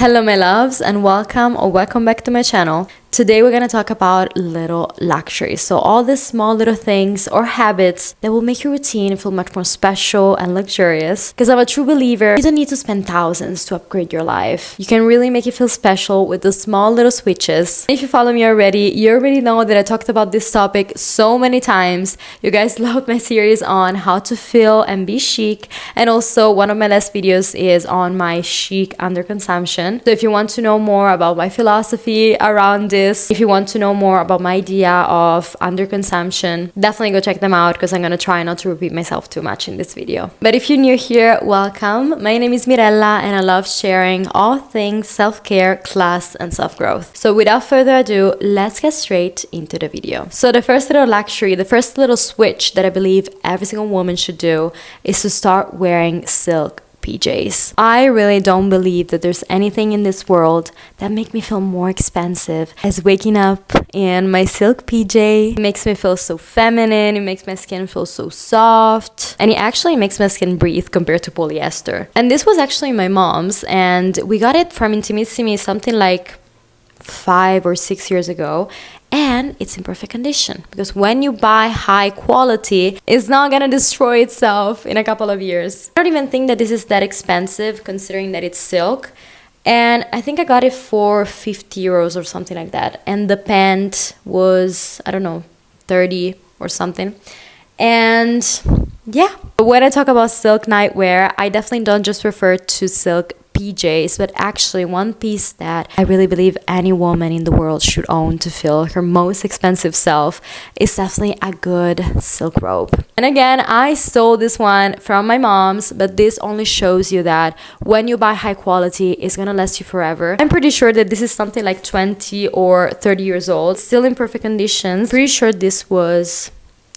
Hello my loves, and welcome back to my channel. Today we're going to talk about little luxuries. So all these small little things or habits that will make your routine feel much more special and luxurious. Because I'm a true believer, you don't need to spend thousands to upgrade your life. You can really make it feel special with the small little switches. If you follow me already, you already know that I talked about this topic so many times. You guys loved my series on how to feel and be chic. And also one of my last videos is on my chic underconsumption. So if you want to know more about my philosophy around this, if you want to know more about my idea of underconsumption, definitely go check them out because I'm going to try not to repeat myself too much in this video. But if you're new here, welcome. My name is Mirella and I love sharing all things self-care, class, and self-growth. So without further ado, let's get straight into the video. So the first little luxury, the first little switch that I believe every single woman should do is to start wearing silk PJs. I really don't believe that there's anything in this world that make me feel more expensive as waking up in my silk PJ. It makes me feel so feminine, it makes my skin feel so soft, and it actually makes my skin breathe compared to polyester. And this was actually my mom's, and we got it from Intimissimi something like 5 or 6 years ago, and it's in perfect condition because when you buy high quality, it's not gonna destroy itself in a couple of years. I don't even think that this is that expensive considering that it's silk, and I think I got it for 50 euros or something like that, and the pant was, I don't know, 30 or something. And yeah, when I talk about silk nightwear, I definitely don't just refer to silk PJs, but actually one piece that I really believe any woman in the world should own to feel her most expensive self is definitely a good silk robe. And again, I stole this one from my mom's, but this only shows you that when you buy high quality, it's gonna last you forever. I'm pretty sure that this is something like 20 or 30 years old, still in perfect conditions. Pretty sure this was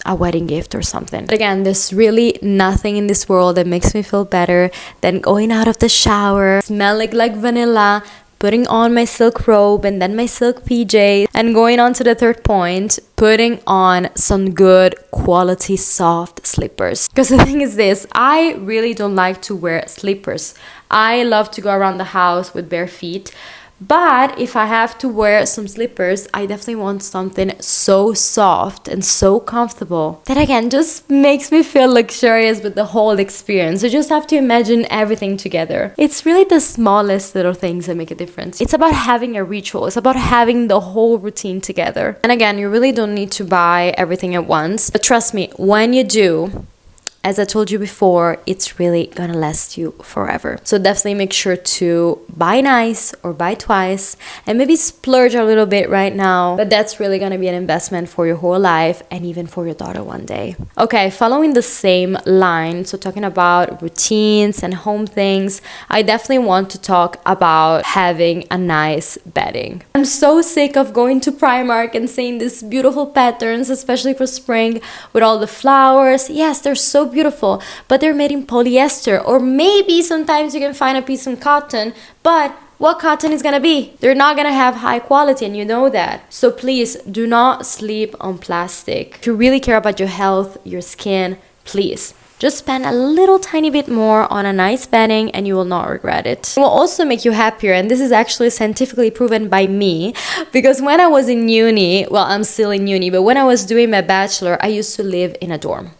a wedding gift or something. But again, there's really nothing in this world that makes me feel better than going out of the shower, smelling like vanilla, putting on my silk robe and then my silk PJs, and going on to the third point, putting on some good quality soft slippers. Because the thing is this, I really don't like to wear slippers. I love to go around the house with bare feet. But if I have to wear some slippers, I definitely want something so soft and so comfortable that again just makes me feel luxurious with the whole experience. You just have to imagine everything together. It's really the smallest little things that make a difference. It's about having a ritual. It's about having the whole routine together. And again, you really don't need to buy everything at once. But trust me, when you do, as I told you before, it's really gonna last you forever. So definitely make sure to buy nice or buy twice and maybe splurge a little bit right now. But that's really gonna be an investment for your whole life and even for your daughter one day. Okay, following the same line, so talking about routines and home things, I definitely want to talk about having a nice bedding. I'm so sick of going to Primark and seeing these beautiful patterns, especially for spring, with all the flowers. Yes, they're so beautiful, but they're made in polyester, or maybe sometimes you can find a piece of cotton, but what cotton is gonna be? They're not gonna have high quality, and you know that. So please do not sleep on plastic. If you really care about your health, your skin, please just spend a little tiny bit more on a nice bedding and you will not regret it. It will also make you happier, and this is actually scientifically proven by me, because when I was in uni, well, I'm still in uni, but when I was doing my bachelor, I used to live in a dorm.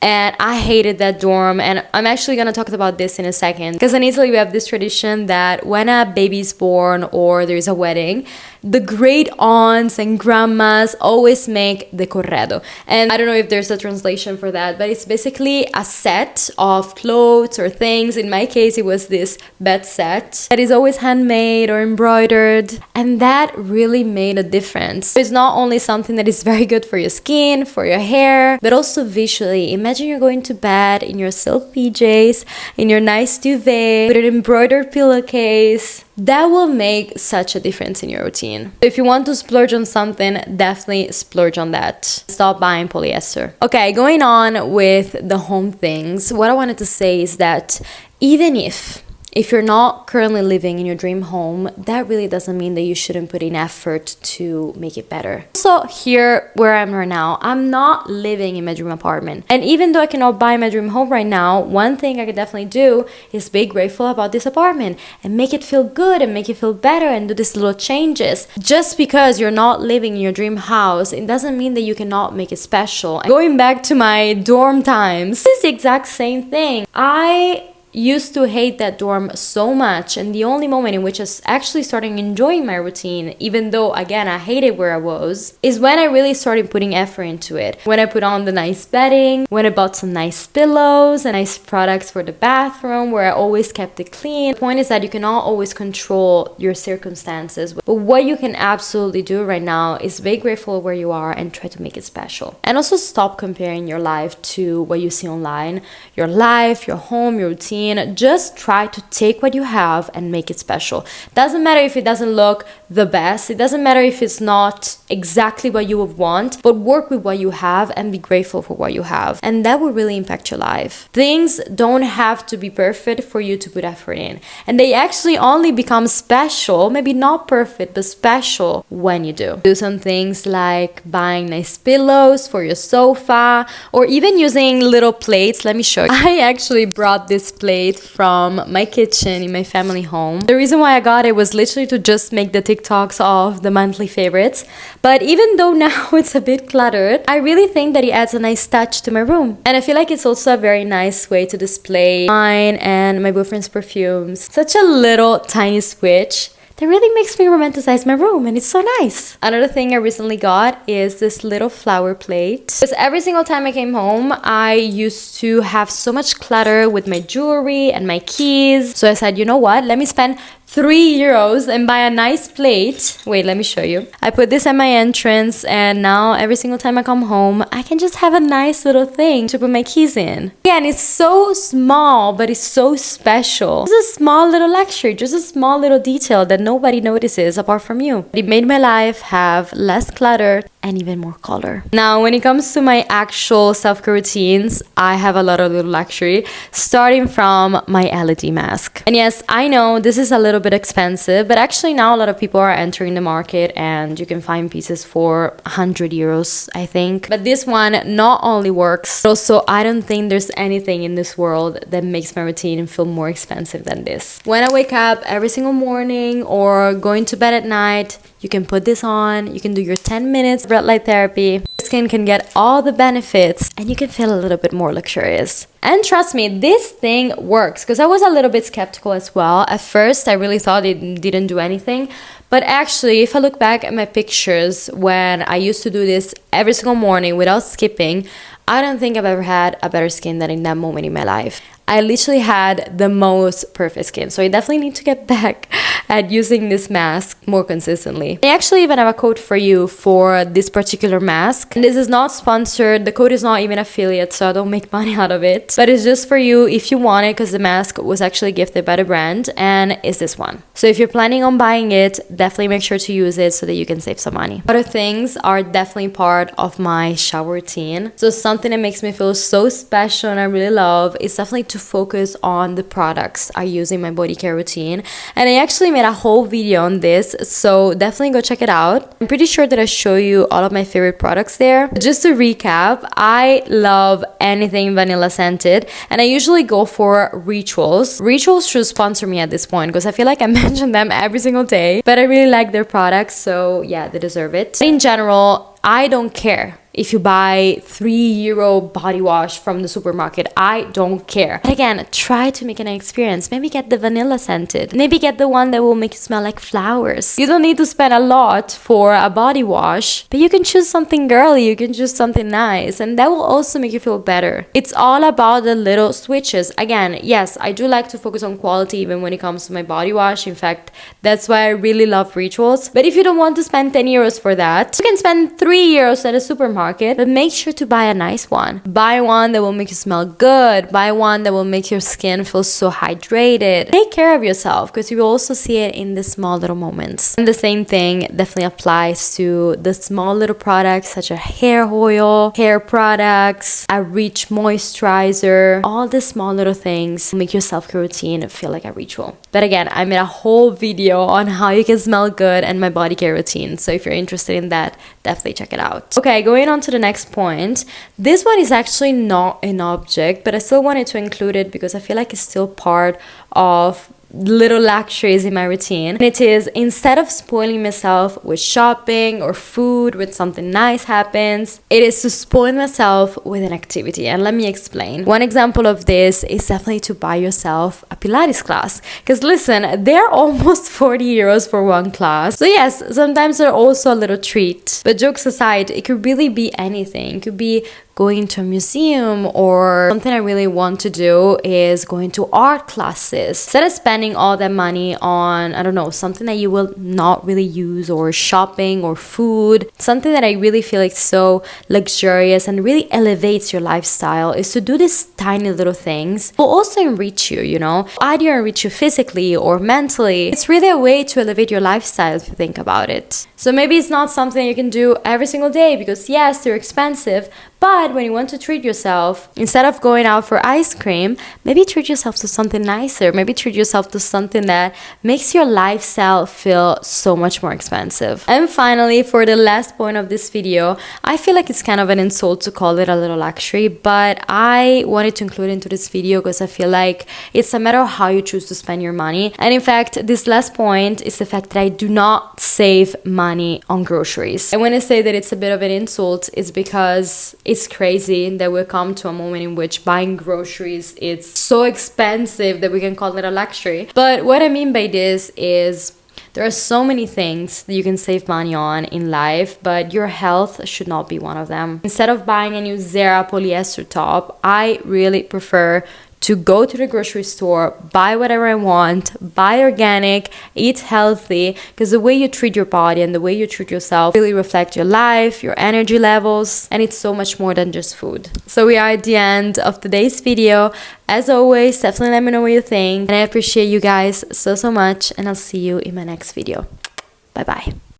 And I hated that dorm, and I'm actually going to talk about this in a second, because in Italy we have this tradition that when a baby's born or there's a wedding, the great aunts and grandmas always make the corredo. And I don't know if there's a translation for that, but it's basically a set of clothes or things. In my case, it was this bed set that is always handmade or embroidered, and that really made a difference. It's not only something that is very good for your skin, for your hair, but also visually. Imagine you're going to bed in your silk PJs, in your nice duvet, with an embroidered pillowcase. That will make such a difference in your routine. If you want to splurge on something, definitely splurge on that. Stop buying polyester. Okay, going on with the home things, what I wanted to say is that even if if you're not currently living in your dream home, that really doesn't mean that you shouldn't put in effort to make it better. So here where I'm right now, I'm not living in my dream apartment. And even though I cannot buy my dream home right now, one thing I could definitely do is be grateful about this apartment and make it feel good and make it feel better and do these little changes. Just because you're not living in your dream house, it doesn't mean that you cannot make it special. Going back to my dorm times, it's the exact same thing. I used to hate that dorm so much, and the only moment in which I was actually starting enjoying my routine, even though again I hated where I was, is when I really started putting effort into it. When I put on the nice bedding, when I bought some nice pillows and nice products for the bathroom, where I always kept it clean. The point is that you cannot always control your circumstances, but what you can absolutely do right now is be grateful where you are and try to make it special. And also stop comparing your life to what you see online. Your life, your home, your routine. Just try to take what you have and make it special. Doesn't matter if it doesn't look the best. It doesn't matter if it's not exactly what you would want, but work with what you have and be grateful for what you have. And that will really impact your life. Things don't have to be perfect for you to put effort in. And they actually only become special, maybe not perfect, but special when you do. Do some things like buying nice pillows for your sofa, or even using little plates. Let me show you. I actually brought this plate from my kitchen in my family home. The reason why I got it was literally to just make the TikToks of the monthly favorites. But even though now it's a bit cluttered, I really think that it adds a nice touch to my room. And I feel like it's also a very nice way to display mine and my boyfriend's perfumes. Such a little tiny switch that really makes me romanticize my room, and it's so nice. Another thing I recently got is this little flower plate. Because every single time I came home, I used to have so much clutter with my jewelry and my keys. So I said, you know what? Let me spend €3 and buy a nice plate. Wait, let me show you. I put this at my entrance, and now every single time I come home, I can just have a nice little thing to put my keys in. Again, it's so small, but it's so special. It's a small little luxury, just a small little detail that nobody notices apart from you. It made my life have less clutter and even more color. Now, when it comes to my actual self-care routines, I have a lot of little luxury, starting from my LED mask. And yes, I know this is a little bit expensive, but actually now a lot of people are entering the market and you can find pieces for €100, I think. But this one not only works, but also I don't think there's anything in this world that makes my routine feel more expensive than this. When I wake up every single morning or going to bed at night, you can put this on, you can do your 10 minutes red light therapy. Skin can get all the benefits and you can feel a little bit more luxurious. And trust me, this thing works, because I was a little bit skeptical as well. At first, I really thought it didn't do anything. But actually, if I look back at my pictures when I used to do this every single morning without skipping, I don't think I've ever had a better skin than in that moment in my life. I literally had the most perfect skin. So I definitely need to get back at using this mask more consistently. I actually even have a code for you for this particular mask. And this is not sponsored. The code is not even affiliate, so I don't make money out of it. But it's just for you if you want it, because the mask was actually gifted by the brand, and it's this one. So if you're planning on buying it, definitely make sure to use it so that you can save some money. Other things are definitely part of my shower routine. So something that makes me feel so special and I really love is definitely to focus on the products I use in my body care routine. And I actually made a whole video on this, so definitely go check it out. I'm pretty sure that I show you all of my favorite products there. Just to recap, I love anything vanilla scented, and I usually go for Rituals. Rituals should sponsor me at this point, because I feel like I mention them every single day, but I really like their products, so yeah, they deserve it. In general, I don't care if you buy €3 body wash from the supermarket. I don't care. But again, try to make an experience. Maybe get the vanilla scented. Maybe get the one that will make you smell like flowers. You don't need to spend a lot for a body wash, but you can choose something girly. You can choose something nice, and that will also make you feel better. It's all about the little switches. Again, yes, I do like to focus on quality even when it comes to my body wash. In fact, that's why I really love Rituals. But if you don't want to spend €10 for that, you can spend €3 at a supermarket. supermarket, but make sure to buy a nice one. Buy one that will make you smell good. Buy one that will make your skin feel so hydrated. Take care of yourself, because you will also see it in the small little moments. And the same thing definitely applies to the small little products such as hair oil, hair products, a rich moisturizer. All the small little things make your self-care routine feel like a ritual. But again, I made a whole video on how you can smell good and my body care routine. So if you're interested in that, definitely check it out. Okay, going on to the next point. This one is actually not an object, but I still wanted to include it because I feel like it's still part of little luxuries in my routine. And it is, instead of spoiling myself with shopping or food, when something nice happens, it is to spoil myself with an activity. And let me explain. One example of this is definitely to buy yourself a Pilates class, because listen, they're almost 40 euros for one class. So yes, sometimes they're also a little treat, but jokes aside, it could really be anything. It could be going to a museum, or something I really want to do is going to art classes. Instead of spending all that money on, I don't know, something that you will not really use, or shopping or food, something that I really feel like so luxurious and really elevates your lifestyle, is to do these tiny little things. Will also enrich you, you know, either enrich you physically or mentally. It's really a way to elevate your lifestyle if you think about it. So maybe it's not something you can do every single day, because yes, they're expensive, but when you want to treat yourself, instead of going out for ice cream, maybe treat yourself to something nicer. Maybe treat yourself to something that makes your lifestyle feel so much more expensive. And finally, for the last point of this video, I feel like it's kind of an insult to call it a little luxury, but I wanted to include it into this video because I feel like it's a matter of how you choose to spend your money. And in fact, this last point is the fact that I do not save money on groceries. And when I say that it's a bit of an insult, it's because it's crazy that we'll come to a moment in which buying groceries is so expensive that we can call it a luxury. But what I mean by this is there are so many things that you can save money on in life, but your health should not be one of them. Instead of buying a new Zara polyester top, I really prefer to go to the grocery store, buy whatever I want, buy organic, eat healthy, because the way you treat your body and the way you treat yourself really reflect your life, your energy levels, and it's so much more than just food. So we are at the end of today's video. As always, definitely let me know what you think, and I appreciate you guys so much, and I'll see you in my next video. Bye bye.